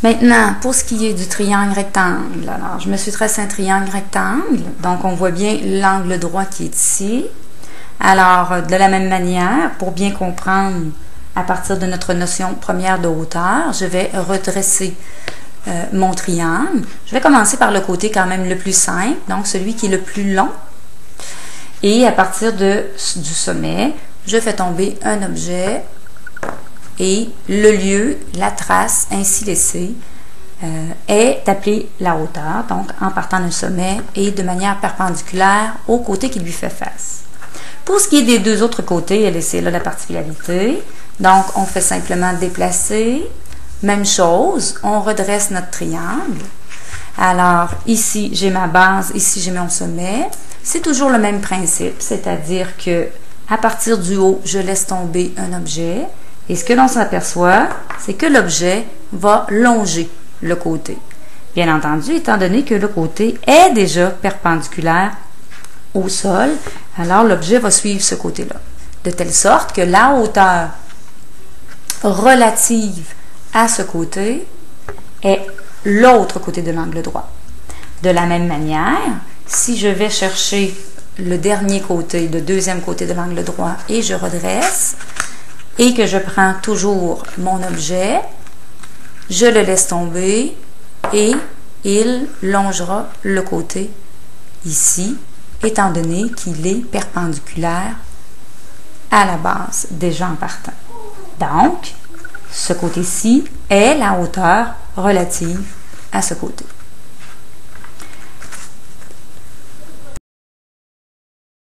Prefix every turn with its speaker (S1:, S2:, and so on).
S1: Maintenant, pour ce qui est du triangle rectangle, alors je me suis tracé un triangle rectangle, donc on voit bien l'angle droit qui est ici. Alors, de la même manière, pour bien comprendre à partir de notre notion première de hauteur, je vais redresser mon triangle. Je vais commencer par le côté quand même le plus simple, donc celui qui est le plus long. Et à partir du sommet, je fais tomber un objet et le lieu, la trace ainsi laissée est appelée la hauteur, donc en partant d'un sommet et de manière perpendiculaire au côté qui lui fait face. Pour ce qui est des deux autres côtés, et c'est là la particularité, donc on fait simplement déplacer, même chose, on redresse notre triangle. Alors ici j'ai ma base, ici j'ai mon sommet. C'est toujours le même principe, c'est-à-dire que à partir du haut, je laisse tomber un objet. Et ce que l'on s'aperçoit, c'est que l'objet va longer le côté. Bien entendu, étant donné que le côté est déjà perpendiculaire au sol, alors l'objet va suivre ce côté-là. De telle sorte que la hauteur relative à ce côté est l'autre côté de l'angle droit. De la même manière, si je vais chercher le dernier côté, le deuxième côté de l'angle droit et je redresse, et que je prends toujours mon objet, je le laisse tomber et il longera le côté ici, étant donné qu'il est perpendiculaire à la base, déjà en partant. Donc, ce côté-ci est la hauteur relative à ce côté.